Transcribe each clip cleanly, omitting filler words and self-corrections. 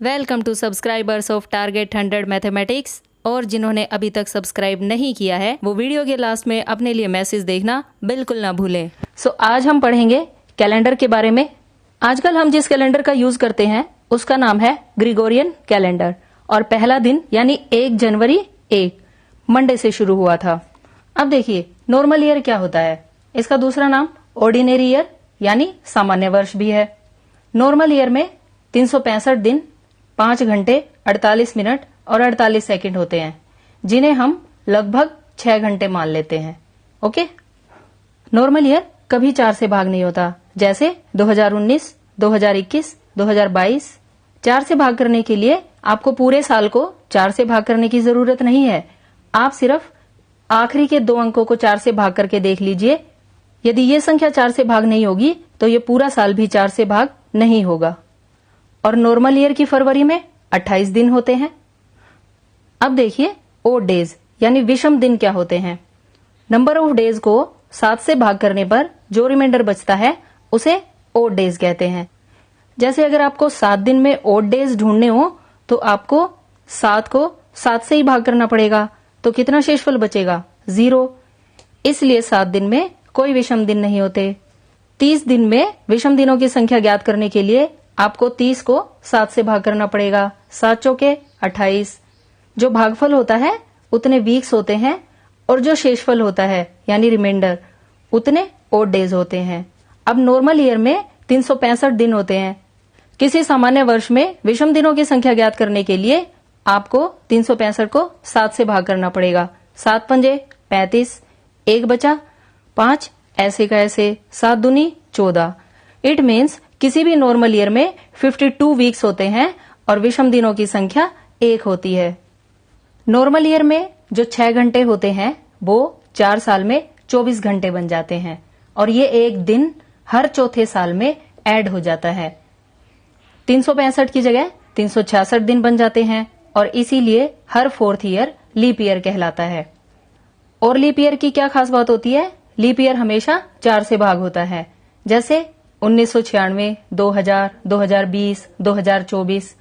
Welcome to subscribers of target 100 mathematics. और जिन्होंने अभी तक सब्सक्राइब नहीं किया है वो वीडियो के लास्ट में अपने लिए मैसेज देखना बिल्कुल ना भूलें। आज हम पढ़ेंगे कैलेंडर के बारे में। आजकल हम जिस कैलेंडर का यूज करते हैं उसका नाम है ग्रिगोरियन कैलेंडर और पहला दिन यानी 1 जनवरी 1 मंडे से शुरू हुआ था। अब देखिए नॉर्मल ईयर क्या होता है, इसका दूसरा नाम ऑर्डिनरी ईयर यानी सामान्य वर्ष भी है। नॉर्मल ईयर में 365 दिन 5 घंटे 48 मिनट और 48 सेकंड होते हैं, जिन्हें हम लगभग 6 घंटे मान लेते हैं। ओके, नॉर्मल ईयर कभी 4 से भाग नहीं होता, जैसे 2019, 2021, 2022। 4 से भाग करने के लिए आपको पूरे साल को 4 से भाग करने की जरूरत नहीं है। आप सिर्फ आखिरी के 2 अंकों को 4 से भाग करके देख लीजिए। यदि ये संख्या 4 से भाग नहीं होगी तो ये पूरा साल भी 4 से भाग नहीं होगा। और नॉर्मल ईयर की फरवरी में 28 दिन होते हैं। अब देखिए ओड डेज यानी विषम दिन क्या होते हैं। नंबर ऑफ डेज को 7 से भाग करने पर जो रिमाइंडर बचता है उसे ओड डेज कहते हैं। जैसे अगर आपको 7 दिन में ओड डेज ढूंढने हो तो आपको 7 को 7 से ही भाग करना पड़ेगा, तो कितना शेषफल बचेगा? 0। इसलिए 7 दिन में कोई विषम दिन नहीं होते। 30 दिन में विषम दिनों की संख्या ज्ञात करने के लिए आपको 30 को 7 से भाग करना पड़ेगा। 7 चौके 28। जो भागफल होता है उतने वीक्स होते हैं और जो शेषफल होता है यानी रिमाइंडर उतने ओड डेज होते हैं। अब नॉर्मल ईयर में 365 दिन होते हैं। किसी सामान्य वर्ष में विषम दिनों की संख्या ज्ञात करने के लिए आपको 365 को 7 से भाग करना पड़ेगा। 7 पंजे 35, 1 बचा 5, ऐसे का ऐसे, 7 दूनी 14। इट मीन्स किसी भी नॉर्मल ईयर में 52 वीक्स होते हैं और विषम दिनों की संख्या 1 होती है। नॉर्मल ईयर में जो 6 घंटे होते हैं वो 4 साल में 24 घंटे बन जाते हैं और ये एक दिन हर चौथे साल में ऐड हो जाता है। 365 की जगह 366 दिन बन जाते हैं और इसीलिए हर 4th ईयर लीप ईयर कहलाता है। और लीप ईयर की क्या खास बात होती है? लीप ईयर हमेशा 4 से भाग होता है, जैसे 1996, 2000, 2020, 2024।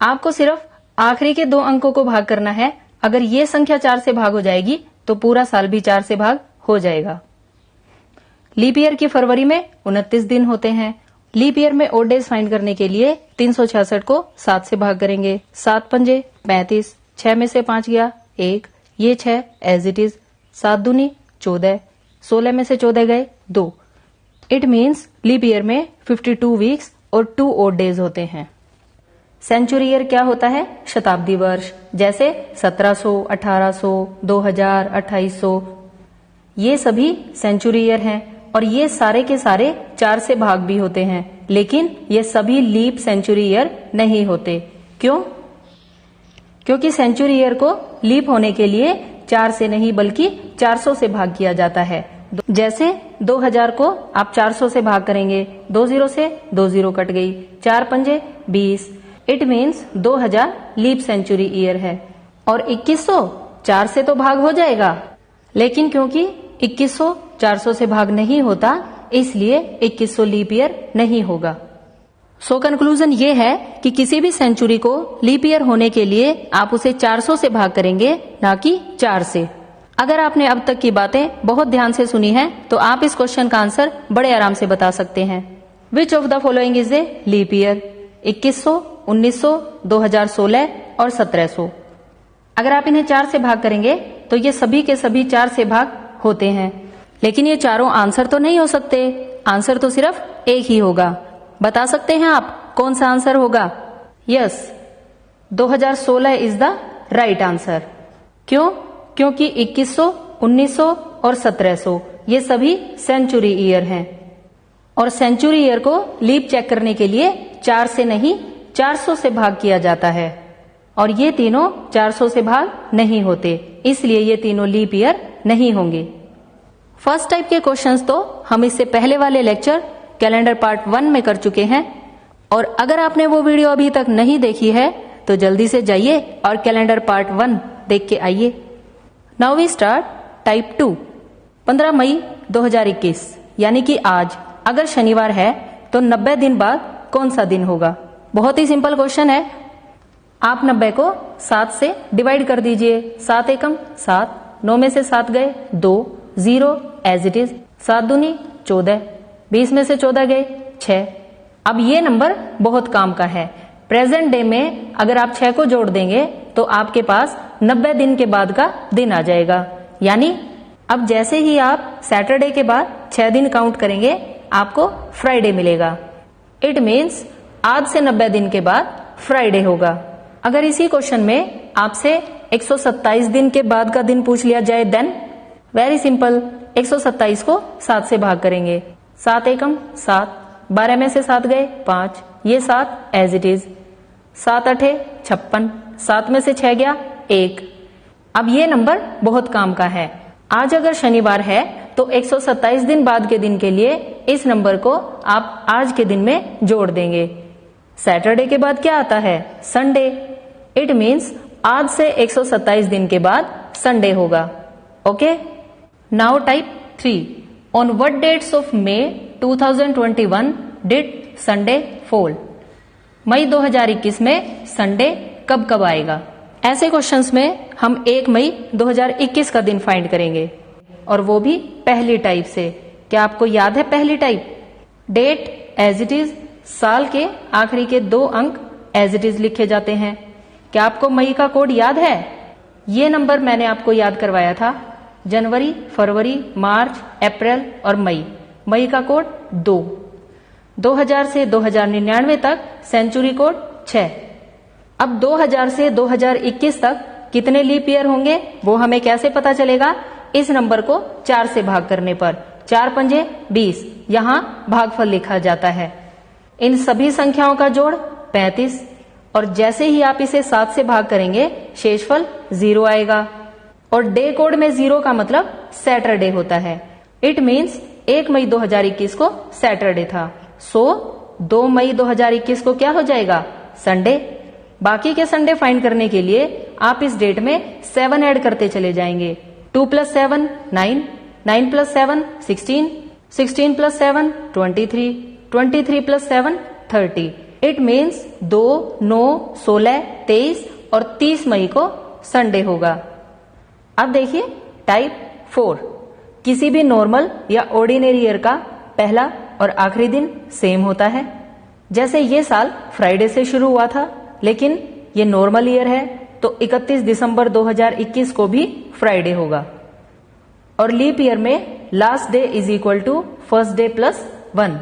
आपको सिर्फ आखिरी के 2 अंकों को भाग करना है। अगर ये संख्या 4 से भाग हो जाएगी तो पूरा साल भी 4 से भाग हो जाएगा। लीप ईयर की फरवरी में 29 दिन होते हैं। लीप ईयर में ओड डेज फाइंड करने के लिए 366 को 7 से भाग करेंगे। 7 पंजे 35, 6 में से 5 गया 1, ये 6 एज इट इज। 7 दूनी 14, 16 में से 14 गए 2। इट मीन्स लीप ईयर में 52 वीक्स और 2 ओड डेज होते हैं। सेंचुरी ईयर क्या होता है? शताब्दी वर्ष, जैसे 1700, 1800, 2000, 2800। ये सभी सेंचुरी ईयर हैं और ये सारे के सारे 4 से भाग भी होते हैं, लेकिन ये सभी लीप सेंचुरी ईयर नहीं होते। क्यों? क्योंकि सेंचुरी ईयर को लीप होने के लिए 4 से नहीं बल्कि 400 से भाग किया जाता है। जैसे 2000 को आप 400 से भाग करेंगे, 20 से 20 कट गई, 4 पंजे 20। It means 2000 leap century year है। और 2100 4 से तो भाग हो जाएगा, लेकिन क्योंकि 2100 400 से भाग नहीं होता इसलिए 2100 लीप ईयर नहीं होगा। सो कंक्लूजन ये है कि किसी भी सेंचुरी को लीप ईयर होने के लिए आप उसे 400 से भाग करेंगे, ना कि 4 से। अगर आपने अब तक की बातें बहुत ध्यान से सुनी हैं तो आप इस क्वेश्चन का आंसर बड़े आराम से बता सकते हैं। Which of the following is a leap year? 2100, 1900, 2016 और 1700। अगर आप इन्हें 4 से भाग करेंगे तो ये सभी के सभी 4 से भाग होते हैं, लेकिन ये चारों आंसर तो नहीं हो सकते। आंसर तो सिर्फ एक ही होगा। बता सकते हैं आप कौन सा आंसर होगा? Yes, 2016 is the right answer. क्यों? क्योंकि 2100, 1900 और 1700 ये सभी सेंचुरी ईयर हैं और सेंचुरी ईयर को लीप चेक करने के लिए 4 से नहीं 400 से भाग किया जाता है और ये तीनों 400 से भाग नहीं होते, इसलिए ये तीनों लीप ईयर नहीं होंगे। फर्स्ट टाइप के क्वेश्चंस तो हम इससे पहले वाले लेक्चर कैलेंडर पार्ट 1 में कर चुके हैं और अगर आपने वो वीडियो अभी तक नहीं देखी है तो जल्दी से जाइए और कैलेंडर पार्ट 1 देख के आइए। Now we start type 2। 15 मई 2021 यानी कि आज अगर शनिवार है तो 90 दिन बाद कौन सा दिन होगा? बहुत ही सिंपल क्वेश्चन है आप 90 को 7 से डिवाइड कर दीजिए। 7 एकम 7, 9 में से 7 गए 2, 0 एज इट इज। 7 दूनी 14, 20 में से 14 गए 6। अब ये नंबर बहुत काम का है। प्रेजेंट डे में अगर आप 6 को जोड़ देंगे तो आपके पास 90 दिन के बाद का दिन आ जाएगा। यानी अब जैसे ही आप सैटरडे के बाद 6 दिन काउंट करेंगे आपको फ्राइडे मिलेगा। इट मीन्स आज से 90 दिन के बाद फ्राइडे होगा। अगर इसी क्वेश्चन में आपसे 127 दिन के बाद का दिन पूछ लिया जाए देन वेरी सिंपल, 127 को 7 से भाग करेंगे। 7 एकम 7, 12 में से 7 गए 5, ये 7 एज इट इज। 7 अठे 56, 7 में से 6 गया 1। अब ये नंबर बहुत काम का है। आज अगर शनिवार है तो 127 दिन बाद के दिन के लिए इस नंबर को आप आज के दिन में जोड़ देंगे। सैटरडे के बाद क्या आता है? संडे। इट मीन्स आज से 127 दिन के बाद संडे होगा। Okay, now type 3। On what dates of May 2021 did Sunday fall? मई 2021 में संडे कब कब आएगा? ऐसे क्वेश्चंस में हम 1 मई 2021 का दिन फाइंड करेंगे और वो भी पहली टाइप से। क्या आपको याद है पहली type? Date as it is, साल के आखिरी के 2 अंक एज इट इज लिखे जाते हैं। क्या आपको मई का कोड याद है? ये नंबर मैंने आपको याद करवाया था। जनवरी, फरवरी, मार्च, अप्रैल और मई। मई का कोड 2। 2000 से 2099 तक सेंचुरी कोड 6। अब 2000 से 2021 तक कितने लीप ईयर होंगे वो हमें कैसे पता चलेगा? इस नंबर को 4 से भाग करने पर। 4 पंजे 20, यहाँ भागफल लिखा जाता है। इन सभी संख्याओं का जोड़ 35 और जैसे ही आप इसे 7 से भाग करेंगे शेषफल 0 आएगा। और डे कोड में 0 का मतलब सैटरडे होता है। इट मीन्स 1 मई 2021 को सैटरडे था। सो 2 मई 2021 को क्या हो जाएगा? संडे। बाकी के संडे फाइंड करने के लिए आप इस डेट में 7 ऐड करते चले जाएंगे। 2 + 7 9, 9 + 7 16, 16 + 7 23, 23 + 7 30। इट मीन्स 2, 9, 16, 23 और 30 मई को संडे होगा। अब देखिए टाइप 4। किसी भी नॉर्मल या ऑर्डिनरी ईयर का पहला और आखिरी दिन सेम होता है। जैसे ये साल फ्राइडे से शुरू हुआ था लेकिन ये नॉर्मल ईयर है तो 31 दिसंबर 2021 को भी फ्राइडे होगा। और लीप ईयर में last day is equal to first day plus 1।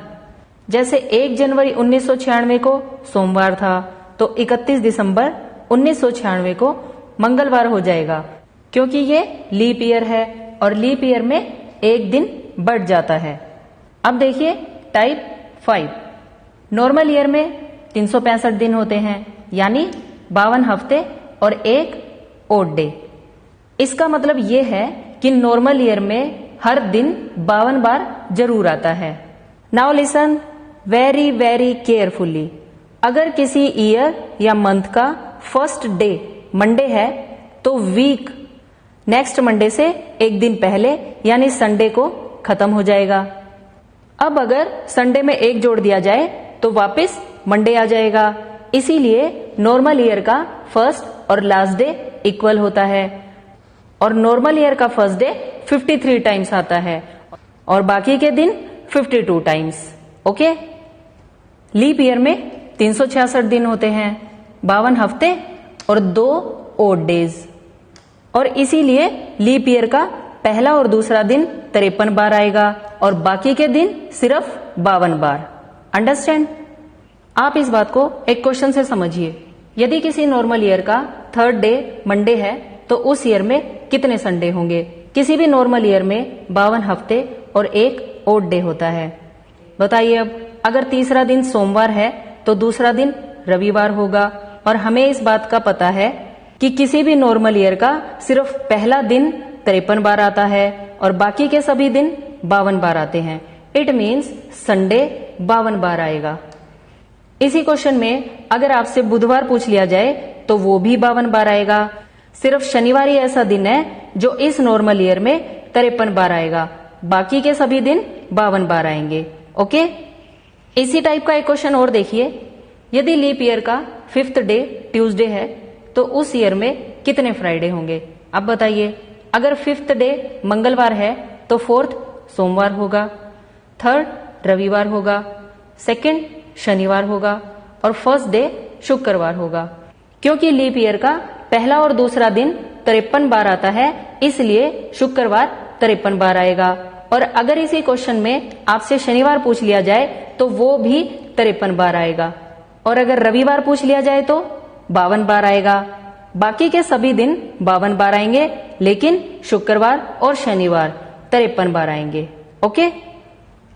जैसे 1 जनवरी 1996 को सोमवार था तो 31 दिसंबर 1996 को मंगलवार हो जाएगा, क्योंकि ये लीप ईयर है और लीप ईयर में एक दिन बढ़ जाता है। अब देखिए टाइप 5। नॉर्मल ईयर में 365 दिन होते हैं, यानी 52 हफ्ते और एक ओड डे। इसका मतलब ये है कि नॉर्मल ईयर में हर दिन 52 बार जरूर आता है। Now listen very very carefully. अगर किसी ईयर या मंथ का फर्स्ट डे मंडे है तो वीक नेक्स्ट मंडे से एक दिन पहले यानी संडे को खत्म हो जाएगा। अब अगर संडे में एक जोड़ दिया जाए तो वापस मंडे आ जाएगा। इसीलिए नॉर्मल ईयर का फर्स्ट और लास्ट डे इक्वल होता है और नॉर्मल ईयर का फर्स्ट डे 53 टाइम्स आता है और बाकी के दिन 52 टाइम्स। ओके, लीप ईयर में 366 दिन होते हैं, 52 हफ्ते और 2 ओड डेज और इसीलिए लीप ईयर का पहला और दूसरा दिन 53 बार आएगा और बाकी के दिन सिर्फ 52 बार। अंडरस्टैंड? आप इस बात को एक क्वेश्चन से समझिए। यदि किसी नॉर्मल ईयर का थर्ड डे मंडे है तो उस ईयर में कितने संडे होंगे? किसी भी नॉर्मल ईयर में 52 हफ्ते और एक ओड डे होता है। बताइए अब अगर तीसरा दिन सोमवार है तो दूसरा दिन रविवार होगा और हमें इस बात का पता है कि किसी भी नॉर्मल ईयर का सिर्फ पहला दिन 53 बार आता है और बाकी के सभी दिन 52 बार आते हैं। इट मीन्स संडे 52 बार आएगा। इसी क्वेश्चन में अगर आपसे बुधवार पूछ लिया जाए तो वो भी 52 बार आएगा। सिर्फ शनिवार ही ऐसा दिन है जो इस नॉर्मल ईयर में 53 बार आएगा, बाकी के सभी दिन 52 बार आएंगे। ओके, इसी टाइप का एक क्वेश्चन और देखिए। यदि लीप ईयर का 5th डे ट्यूसडे है तो उस ईयर में कितने फ्राइडे होंगे? अब बताइए, अगर 5th डे मंगलवार है तो 4th सोमवार होगा, 3rd रविवार होगा, 2nd शनिवार होगा और 1st डे शुक्रवार होगा। क्योंकि लीप ईयर का पहला और दूसरा दिन 53 बार आता है, इसलिए शुक्रवार 53 बार आएगा। और अगर इसी क्वेश्चन में आपसे शनिवार पूछ लिया जाए तो वो भी 53 बार आएगा। और अगर रविवार पूछ लिया जाए तो 52 बार आएगा। बाकी के सभी दिन 52 बार आएंगे, लेकिन शुक्रवार और शनिवार 53 बार आएंगे। ओके,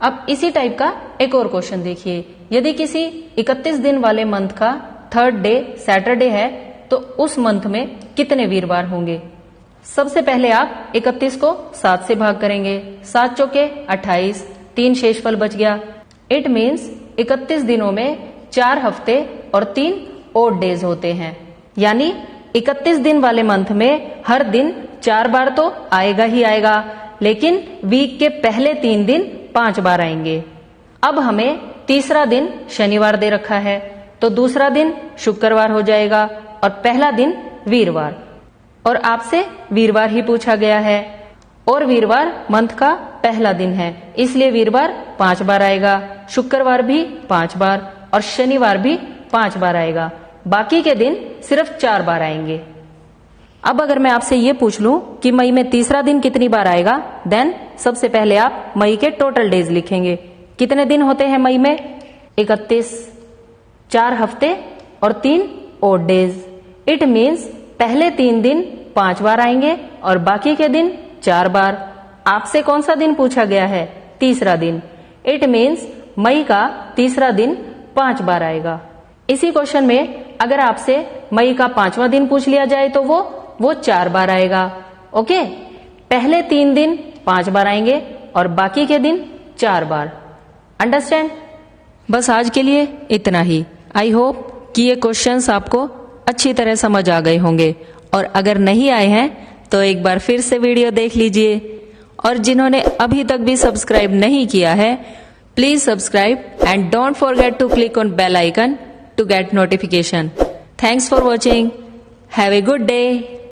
अब इसी टाइप का एक और क्वेश्चन देखिए। यदि किसी 31 दिन वाले मंथ का 3rd डे सैटरडे है तो उस मंथ में कितने वीरवार होंगे? सबसे पहले आप 31 को 7 से भाग करेंगे, 7 चौके 28, 3 शेषफल बच गया। इट मीन्स 31 दिनों में 4 हफ्ते और 3 ओड डेज होते हैं। यानी 31 दिन वाले मंथ में हर दिन 4 बार तो आएगा ही आएगा, लेकिन वीक के पहले 3 दिन 5 बार आएंगे। अब हमें तीसरा दिन शनिवार दे रखा है तो दूसरा दिन शुक्रवार हो जाएगा और पहला दिन वीरवार। और आपसे वीरवार ही पूछा गया है और वीरवार मंथ का पहला दिन है, इसलिए वीरवार 5 बार आएगा, शुक्रवार भी 5 बार और शनिवार भी 5 बार आएगा। बाकी के दिन सिर्फ 4 बार आएंगे। अब अगर मैं आपसे ये पूछ लूं कि मई में तीसरा दिन कितनी बार आएगा, देन सबसे पहले आप मई के टोटल डेज लिखेंगे। कितने दिन होते हैं मई में? 31, 4 हफ्ते और 3 ओड डेज। इट मीन्स पहले 3 दिन 5 बार आएंगे और बाकी के दिन 4 बार। आपसे कौन सा दिन पूछा गया है? तीसरा दिन। इट मीन्स मई का तीसरा दिन 5 बार आएगा। इसी क्वेश्चन में अगर आपसे मई का 5वां दिन पूछ लिया जाए तो वो 4 बार आएगा। ओके, पहले 3 दिन 5 बार आएंगे और बाकी के दिन 4 बार। अंडरस्टैंड? बस आज के लिए इतना ही। आई होप कि ये क्वेश्चंस आपको अच्छी तरह समझ आ गए होंगे, और अगर नहीं आए हैं तो एक बार फिर से वीडियो देख लीजिए। और जिन्होंने अभी तक भी सब्सक्राइब नहीं किया है, please subscribe and don't forget to click on bell icon to get notification. Thanks for watching. Have a good day.